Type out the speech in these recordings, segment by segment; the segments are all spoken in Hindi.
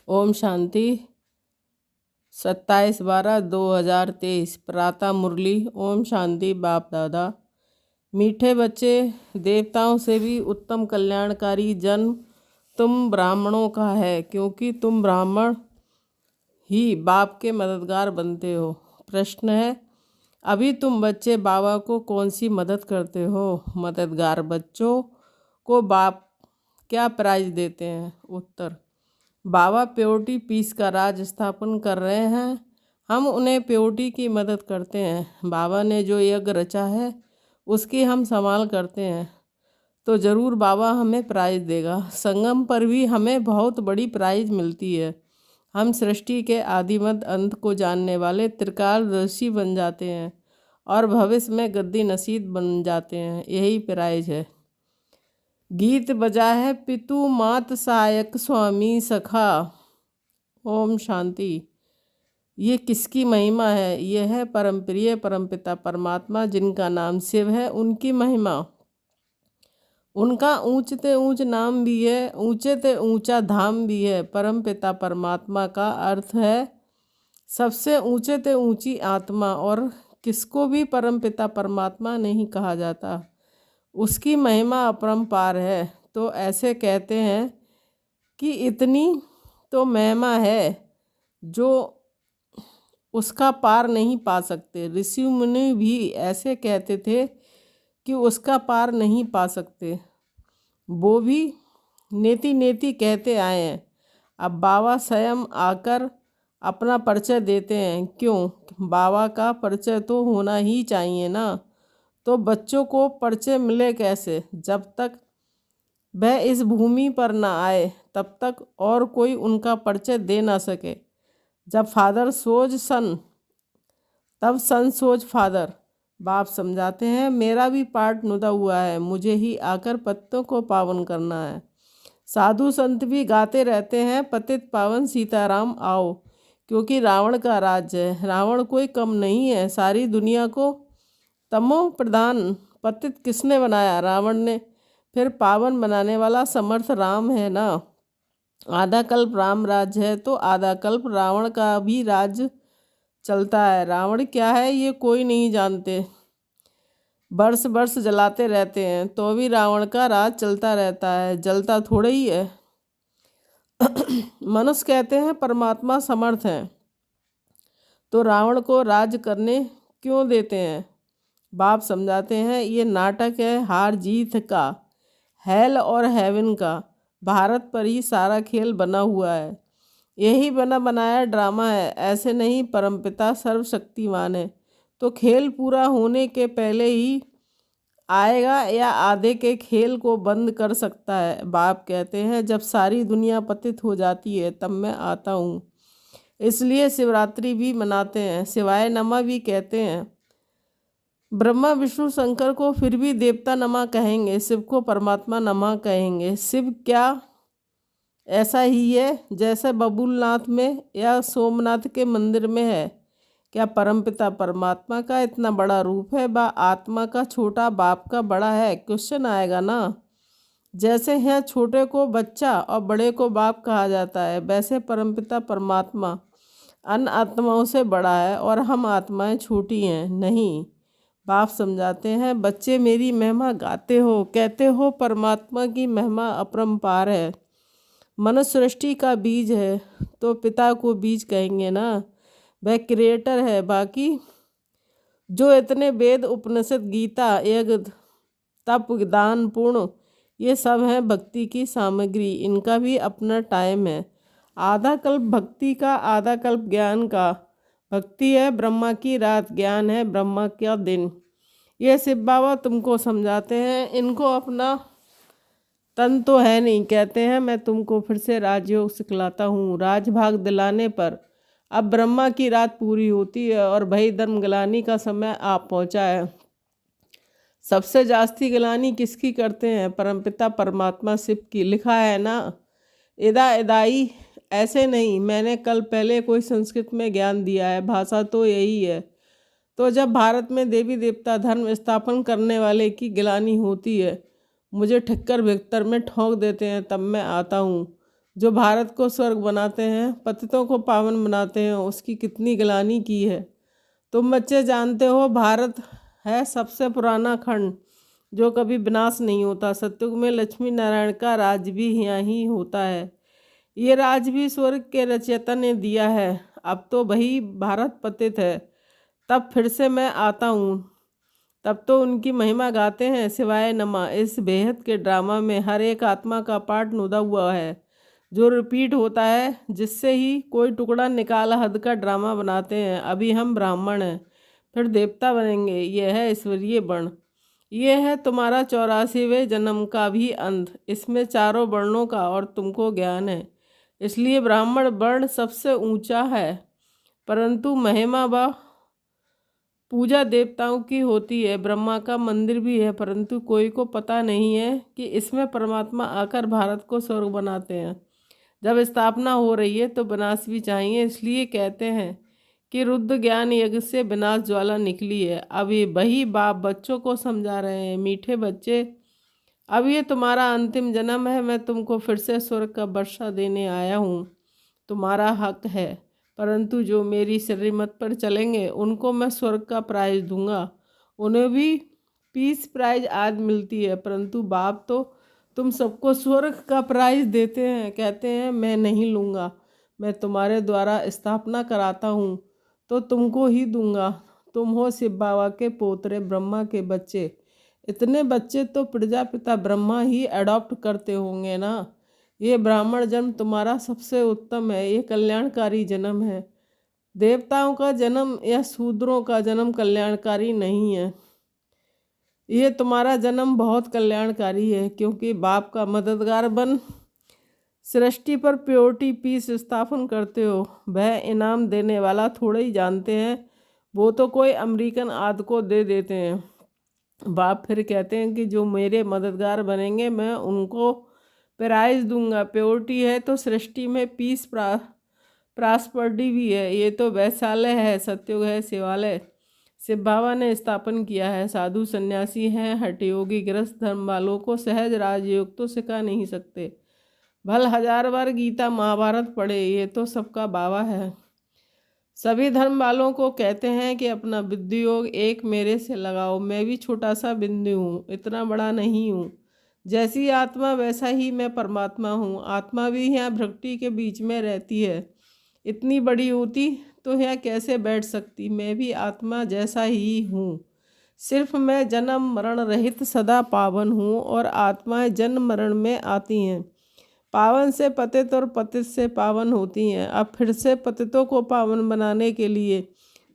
ओम शांति। 27/12/2023 प्रातः मुरली। ओम शांति। बाप दादा, मीठे बच्चे, देवताओं से भी उत्तम कल्याणकारी जन्म तुम ब्राह्मणों का है, क्योंकि तुम ब्राह्मण ही बाप के मददगार बनते हो। प्रश्न है, अभी तुम बच्चे बाबा को कौन सी मदद करते हो? मददगार बच्चों को बाप क्या प्राइज देते हैं? उत्तर, बाबा प्योरिटी पीस का राज स्थापन कर रहे हैं। हम उन्हें प्योरिटी की मदद करते हैं। बाबा ने जो यज्ञ रचा है उसकी हम संभाल करते हैं, तो ज़रूर बाबा हमें प्राइज़ देगा। संगम पर भी हमें बहुत बड़ी प्राइज़ मिलती है। हम सृष्टि के आदिमध्य अंत को जानने वाले त्रिकालदर्शी बन जाते हैं और भविष्य में गद्दी नसीब बन जाते हैं। यही प्राइज़ है। गीत बजा है, पितु मात सहायक स्वामी सखा। ओम शांति। ये किसकी महिमा है? यह है परमप्रिय परमपिता परमात्मा, जिनका नाम शिव है, उनकी महिमा। उनका ऊंचते ऊंच नाम भी है, ऊंचे ते ऊंचा धाम भी है। परमपिता परमात्मा का अर्थ है सबसे ऊंचे ते ऊंची आत्मा, और किसको भी परमपिता परमात्मा नहीं कहा जाता। उसकी महिमा अपरंपार है। तो ऐसे कहते हैं कि इतनी तो महिमा है जो उसका पार नहीं पा सकते। ऋषि मुनि भी ऐसे कहते थे कि उसका पार नहीं पा सकते। वो भी नेति नेति कहते आए हैं। अब बाबा स्वयं आकर अपना परिचय देते हैं। क्यों? बाबा का परिचय तो होना ही चाहिए ना। तो बच्चों को परिचय मिले कैसे? जब तक वह इस भूमि पर ना आए तब तक और कोई उनका परिचय दे ना सके। जब फादर सोज सन, तब सन सोज फादर। बाप समझाते हैं, मेरा भी पार्ट नुदा हुआ है, मुझे ही आकर पत्तों को पावन करना है। साधु संत भी गाते रहते हैं, पतित पावन सीताराम आओ, क्योंकि रावण का राज्य है। रावण कोई कम नहीं है। सारी दुनिया को तमो प्रधान पतित किसने बनाया? रावण ने। फिर पावन बनाने वाला समर्थ राम है ना। आधा कल्प राम राज्य है, तो आधा कल्प रावण का भी राज्य चलता है। रावण क्या है ये कोई नहीं जानते। वर्ष वर्ष जलाते रहते हैं तो भी रावण का राज चलता रहता है, जलता थोड़ा ही है। मनुष्य कहते हैं परमात्मा समर्थ है, तो रावण को राज करने क्यों देते हैं? बाप समझाते हैं, ये नाटक है हार जीत का, हेल और हेवन का। भारत पर ही सारा खेल बना हुआ है। यही बना बनाया ड्रामा है। ऐसे नहीं, परमपिता सर्वशक्तिमान है, तो खेल पूरा होने के पहले ही आएगा या आधे के खेल को बंद कर सकता है। बाप कहते हैं, जब सारी दुनिया पतित हो जाती है तब मैं आता हूँ। इसलिए शिवरात्रि भी मनाते हैं, शिवाय नमा भी कहते हैं। ब्रह्मा विष्णु शंकर को फिर भी देवता नमा कहेंगे, शिव को परमात्मा नमा कहेंगे। शिव क्या ऐसा ही है जैसे बबुलनाथ में या सोमनाथ के मंदिर में है? क्या परमपिता परमात्मा का इतना बड़ा रूप है, बा आत्मा का छोटा, बाप का बड़ा है? क्वेश्चन आएगा ना। जैसे यहाँ छोटे को बच्चा और बड़े को बाप कहा जाता है, वैसे परमपिता परमात्मा अन्य आत्माओं से बड़ा है और हम आत्माएं छोटी हैं। नहीं, बाप समझाते हैं, बच्चे मेरी महिमा गाते हो, कहते हो परमात्मा की महिमा अपरंपार है। मनुष्य सृष्टि का बीज है, तो पिता को बीज कहेंगे ना। वह क्रिएटर है। बाकी जो इतने वेद उपनिषद गीता यज्ञ तप दान पुण्य, ये सब हैं भक्ति की सामग्री। इनका भी अपना टाइम है। आधा कल्प भक्ति का, आधा कल्प ज्ञान का। भक्ति है ब्रह्मा की रात, ज्ञान है ब्रह्मा का दिन। ये शिव बाबा तुमको समझाते हैं। इनको अपना तन तो है नहीं। कहते हैं, मैं तुमको फिर से राजयोग सिखलाता हूँ। राजभाग दिलाने पर अब ब्रह्मा की रात पूरी होती है और भई धर्म गिलानी का समय आ पहुँचा है। सबसे जास्ती गिलानी किसकी करते हैं? परमपिता परमात्मा शिव की। लिखा है ना, इदा इदाई। ऐसे नहीं, मैंने कल पहले कोई संस्कृत में ज्ञान दिया है, भाषा तो यही है। तो जब भारत में देवी देवता धर्म स्थापन करने वाले की गिलानी होती है, मुझे ठक्कर भीतर में ठोंक देते हैं, तब मैं आता हूँ। जो भारत को स्वर्ग बनाते हैं, पतितों को पावन बनाते हैं, उसकी कितनी गिलानी की है। तुम बच्चे जानते हो, भारत है सबसे पुराना खंड जो कभी विनाश नहीं होता। सतयुग में लक्ष्मी नारायण का राज भी यहाँ ही होता है। ये राज भी स्वर्ग के रचयिता ने दिया है। अब तो वही भारत पतित है, तब फिर से मैं आता हूँ, तब तो उनकी महिमा गाते हैं। सिवाय नमा इस बेहद के ड्रामा में हर एक आत्मा का पार्ट नुदा हुआ है, जो रिपीट होता है, जिससे ही कोई टुकड़ा निकाला हद का ड्रामा बनाते हैं। अभी हम ब्राह्मण हैं, फिर देवता बनेंगे। यह है ईश्वरीय वर्ण। यह है तुम्हारा 84वें जन्म का भी अंत। इसमें चारों वर्णों का और तुमको ज्ञान है, इसलिए ब्राह्मण वर्ण सबसे ऊंचा है। परंतु महिमा व पूजा देवताओं की होती है। ब्रह्मा का मंदिर भी है, परंतु कोई को पता नहीं है कि इसमें परमात्मा आकर भारत को स्वर्ग बनाते हैं। जब स्थापना हो रही है तो विनाश भी चाहिए, इसलिए कहते हैं कि रुद्र ज्ञान यज्ञ से विनाश ज्वाला निकली है। अब ये वही बाप बच्चों को समझा रहे हैं, मीठे बच्चे, अब ये तुम्हारा अंतिम जन्म है। मैं तुमको फिर से स्वर्ग का वर्षा देने आया हूँ, तुम्हारा हक है। परंतु जो मेरी श्रीमत पर चलेंगे उनको मैं स्वर्ग का प्राइज दूंगा। उन्हें भी पीस प्राइज आज मिलती है, परंतु बाप तो तुम सबको स्वर्ग का प्राइज देते हैं। कहते हैं मैं नहीं लूँगा, मैं तुम्हारे द्वारा स्थापना कराता हूँ तो तुमको ही दूंगा। तुम हो शिव बाबा के पोतरे, ब्रह्मा के बच्चे। इतने बच्चे तो प्रजापिता ब्रह्मा ही अडॉप्ट करते होंगे ना। ये ब्राह्मण जन्म तुम्हारा सबसे उत्तम है, ये कल्याणकारी जन्म है। देवताओं का जन्म या शूद्रों का जन्म कल्याणकारी नहीं है। ये तुम्हारा जन्म बहुत कल्याणकारी है, क्योंकि बाप का मददगार बन सृष्टि पर प्योरिटी पीस स्थापन करते हो। वह इनाम देने वाला थोड़े ही जानते हैं, वो तो कोई अमेरिकन आदि को दे देते हैं। बाप फिर कहते हैं कि जो मेरे मददगार बनेंगे मैं उनको प्राइज दूंगा। प्योरिटी है तो सृष्टि में पीस प्रॉस्पर्टी भी है। ये तो वैशाल्य है, सत्युग है, शिवालय शिव बाबा ने स्थापन किया है। साधु सन्यासी हैं, हठयोगी गृहस्थ धर्म वालों को सहज राजयोग तो सिखा नहीं सकते। भल 1000 बार गीता महाभारत पढ़े, ये तो सबका बाबा है। सभी धर्म वालों को कहते हैं कि अपना बुद्धि योग एक मेरे से लगाओ। मैं भी छोटा सा बिंदु हूँ, इतना बड़ा नहीं हूँ। जैसी आत्मा वैसा ही मैं परमात्मा हूँ। आत्मा भी यहाँ भ्रष्टि के बीच में रहती है। इतनी बड़ी होती तो यहाँ कैसे बैठ सकती। मैं भी आत्मा जैसा ही हूँ, सिर्फ मैं जन्म मरण रहित सदा पावन हूँ, और आत्माएं जन्म मरण में आती हैं। पावन से पतित और पतित से पावन होती हैं। अब फिर से पतितों को पावन बनाने के लिए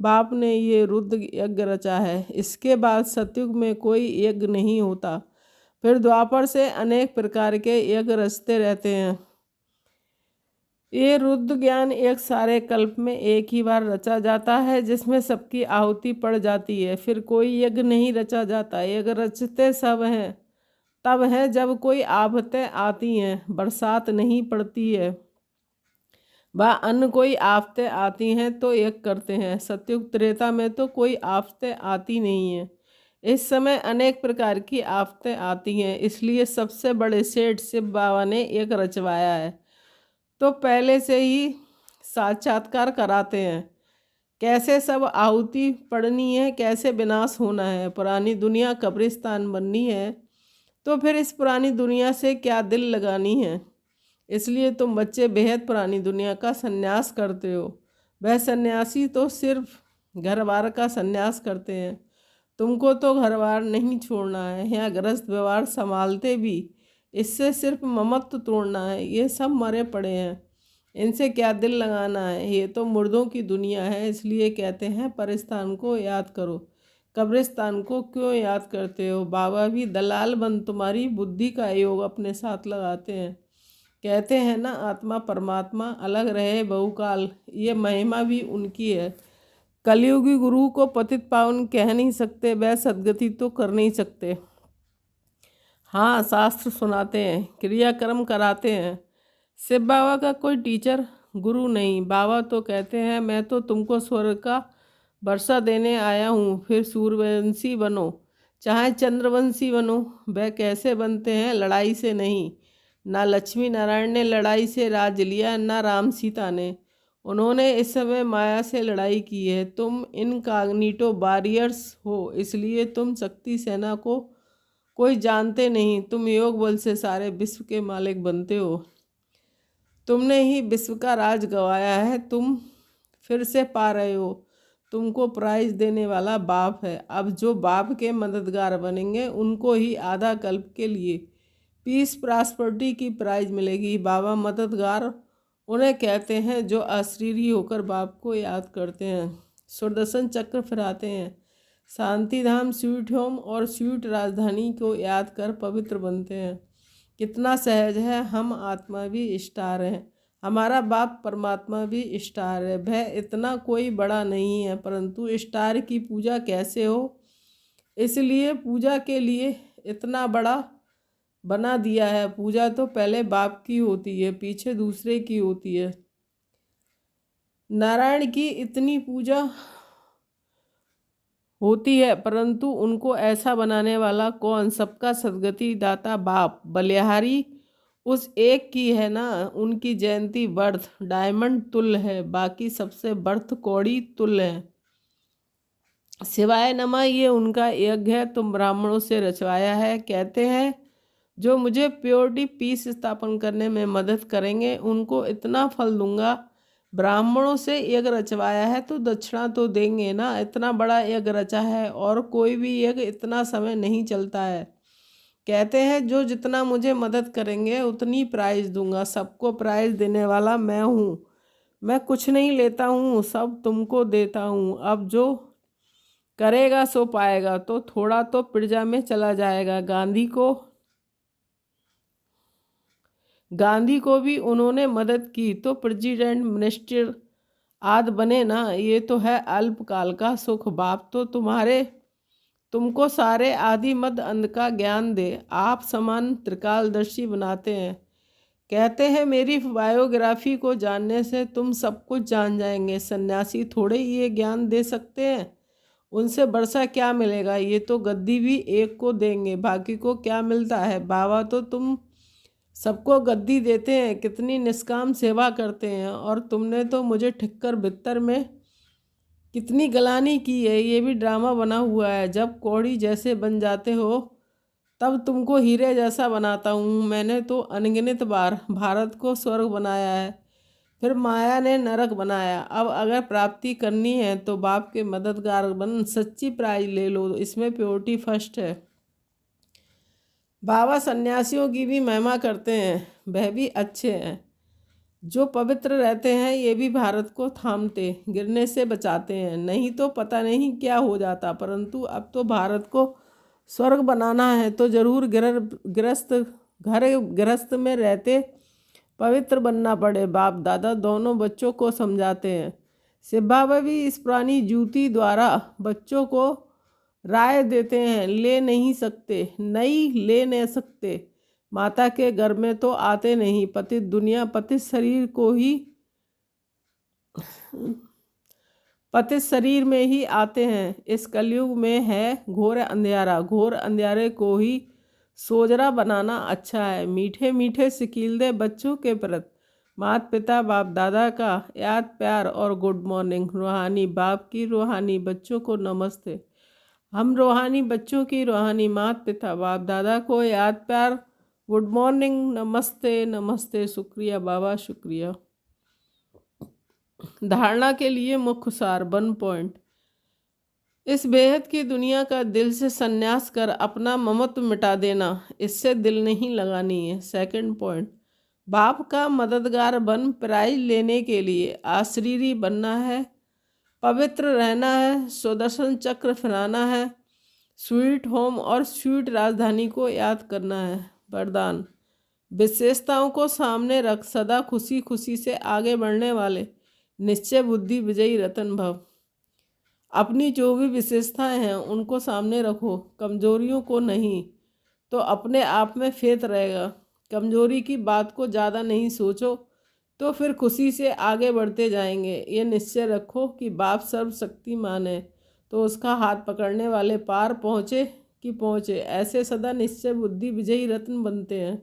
बाप ने ये रुद्र यज्ञ रचा है। इसके बाद सतयुग में कोई यज्ञ नहीं होता, फिर द्वापर से अनेक प्रकार के यज्ञ रचते रहते हैं। ये रुद्र ज्ञान एक सारे कल्प में एक ही बार रचा जाता है, जिसमें सबकी आहुति पड़ जाती है। फिर कोई यज्ञ नहीं रचा जाता। यज्ञ रचते सब हैं तब है जब कोई आफतें आती हैं, बरसात नहीं पड़ती है, व अन्य कोई आफतें आती हैं तो यज्ञ करते हैं। सतयुग त्रेता में तो कोई आफतें आती नहीं है। इस समय अनेक प्रकार की आफतें आती हैं, इसलिए सबसे बड़े सेठ शिव बाबा ने एक रचवाया है, तो पहले से ही साक्षात्कार कराते हैं। कैसे सब आहुति पड़नी है, कैसे विनाश होना है। पुरानी दुनिया कब्रिस्तान बननी है, तो फिर इस पुरानी दुनिया से क्या दिल लगानी है। इसलिए तुम बच्चे बेहद पुरानी दुनिया का संन्यास करते हो। वह सन्यासी तो सिर्फ घर बार का संन्यास करते हैं। तुमको तो घर बार नहीं छोड़ना है, यहाँ गृहस्थ व्यवहार संभालते भी। इससे सिर्फ ममत्व तोड़ना है। ये सब मरे पड़े हैं, इनसे क्या दिल लगाना है। ये तो मुर्दों की दुनिया है, इसलिए कहते हैं परिस्थान को याद करो। कब्रिस्तान को क्यों याद करते हो। बाबा भी दलाल बन तुम्हारी बुद्धि का योग अपने साथ लगाते हैं। कहते हैं ना, आत्मा परमात्मा अलग रहे बहुकाल। ये महिमा भी उनकी है। कलयुगी गुरु को पतित पावन कह नहीं सकते, वह सदगति तो कर नहीं सकते। हाँ, शास्त्र सुनाते हैं, क्रियाक्रम कराते हैं। शिव बाबा का कोई टीचर गुरु नहीं। बाबा तो कहते हैं मैं तो तुमको स्वर्ग का वर्षा देने आया हूँ, फिर सूर्यवंशी बनो चाहे चंद्रवंशी बनो। वह कैसे बनते हैं, लड़ाई से नहीं, ना लक्ष्मी नारायण ने लड़ाई से राज लिया, ना राम सीता ने। उन्होंने इस समय माया से लड़ाई की है। तुम इनकॉग्निटो वॉरियर्स हो, इसलिए तुम शक्ति सेना को कोई जानते नहीं। तुम योग बल से सारे विश्व के मालिक बनते हो। तुमने ही विश्व का राज गंवाया है, तुम फिर से पा रहे हो। तुमको प्राइज देने वाला बाप है। अब जो बाप के मददगार बनेंगे उनको ही आधा कल्प के लिए पीस प्रॉस्पेरिटी की प्राइज मिलेगी। बाबा मददगार उन्हें कहते हैं जो अशरीरी होकर बाप को याद करते हैं, सुदर्शन चक्र फिराते हैं, शांति धाम, स्वीट होम और स्वीट राजधानी को याद कर पवित्र बनते हैं। कितना सहज है। हम आत्मा भी स्टार हैं, हमारा बाप परमात्मा भी स्टार है। वह इतना कोई बड़ा नहीं है, परंतु स्टार की पूजा कैसे हो, इसलिए पूजा के लिए इतना बड़ा बना दिया है। पूजा तो पहले बाप की होती है, पीछे दूसरे की होती है। नारायण की इतनी पूजा होती है, परंतु उनको ऐसा बनाने वाला कौन? सबका सदगति दाता बाप। बलिहारी उस एक की है ना। उनकी जयंती बर्थ डायमंड तुल्य है, बाकी सबसे बर्थ कौड़ी तुल्य है। शिवाय नमा ये उनका यज्ञ है, तुम ब्राह्मणों से रचवाया है। कहते हैं जो मुझे प्योरिटी पीस स्थापन करने में मदद करेंगे उनको इतना फल दूंगा। ब्राह्मणों से यज्ञ रचवाया है तो दक्षिणा तो देंगे ना। इतना बड़ा यज्ञ रचा है और कोई भी यज्ञ इतना समय नहीं चलता है। कहते हैं जो जितना मुझे मदद करेंगे उतनी प्राइज दूंगा। सबको प्राइज देने वाला मैं हूँ। मैं कुछ नहीं लेता हूँ, सब तुमको देता हूँ। अब जो करेगा सो पाएगा। तो थोड़ा तो प्रजा में चला जाएगा। गांधी को भी उन्होंने मदद की तो प्रेसिडेंट, मिनिस्टर आदि बने ना। ये तो है अल्पकाल का सुख। बाप तो तुमको सारे आदि मध्य अंत का ज्ञान दे। आप समान त्रिकालदर्शी बनाते हैं। कहते हैं मेरी बायोग्राफी को जानने से तुम सब कुछ जान जाएंगे। सन्यासी थोड़े ये ज्ञान दे सकते हैं, उनसे वर्षा क्या मिलेगा। ये तो गद्दी भी एक को देंगे, बाकी को क्या मिलता है। बाबा तो तुम सबको गद्दी देते हैं, कितनी निष्काम सेवा करते हैं। और तुमने तो मुझे ठिक्कर बित्तर में कितनी गलानी की है। ये भी ड्रामा बना हुआ है। जब कौड़ी जैसे बन जाते हो तब तुमको हीरे जैसा बनाता हूँ। मैंने तो अनगिनत बार भारत को स्वर्ग बनाया है, फिर माया ने नरक बनाया। अब अगर प्राप्ति करनी है तो बाप के मददगार बन सच्ची प्राइज ले लो। इसमें प्योरिटी फर्स्ट है। बाबा सन्यासियों की भी महिमा करते हैं, वह भी अच्छे हैं। जो पवित्र रहते हैं ये भी भारत को थामते, गिरने से बचाते हैं। नहीं तो पता नहीं क्या हो जाता। परंतु अब तो भारत को स्वर्ग बनाना है तो जरूर घर गृहस्थ में रहते पवित्र बनना पड़े। बाप दादा दोनों बच्चों को समझाते हैं। शिव बाबा भी इस पुरानी जूती द्वारा बच्चों को राय देते हैं। ले नहीं सकते। माता के गर्भ में तो आते नहीं। पतित दुनिया पतित शरीर में ही आते हैं। इस कलयुग में है घोर अंधियारा। घोर अंधियारे को ही सोजरा बनाना अच्छा है। मीठे मीठे सिकील दे बच्चों के प्रति माता पिता बाप दादा का याद प्यार और गुड मॉर्निंग। रूहानी बाप की रूहानी बच्चों को नमस्ते। हम रूहानी बच्चों की रूहानी माता पिता बाप दादा को याद प्यार, गुड मॉर्निंग, नमस्ते नमस्ते, शुक्रिया बाबा शुक्रिया। धारणा के लिए मुख्य सार 1 पॉइंट। इस बेहद की दुनिया का दिल से संन्यास कर अपना ममत्व मिटा देना, इससे दिल नहीं लगानी है। 2 पॉइंट, बाप का मददगार बन प्राइज लेने के लिए आशरीरी बनना है, पवित्र रहना है, सुदर्शन चक्र फिराना है, स्वीट होम और स्वीट राजधानी को याद करना है। वरदान, विशेषताओं को सामने रख सदा खुशी खुशी से आगे बढ़ने वाले निश्चय बुद्धि विजयी रतन भव। अपनी जो भी विशेषताएं हैं उनको सामने रखो, कमजोरियों को नहीं, तो अपने आप में फेथ रहेगा। कमजोरी की बात को ज़्यादा नहीं सोचो तो फिर खुशी से आगे बढ़ते जाएंगे। ये निश्चय रखो कि बाप सर्वशक्तिमान है, तो उसका हाथ पकड़ने वाले पार पहुँचे कि पहुँचे। ऐसे सदा निश्चय बुद्धि विजयी रत्न बनते हैं।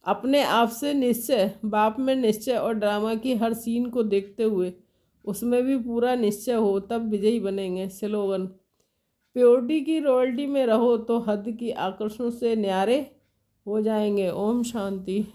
अपने आप से निश्चय, बाप में निश्चय और ड्रामा की हर सीन को देखते हुए उसमें भी पूरा निश्चय हो, तब विजयी बनेंगे। स्लोगन: प्योरिटी की रॉयल्टी में रहो तो हद की आकर्षण से न्यारे हो जाएंगे। ओम शांति।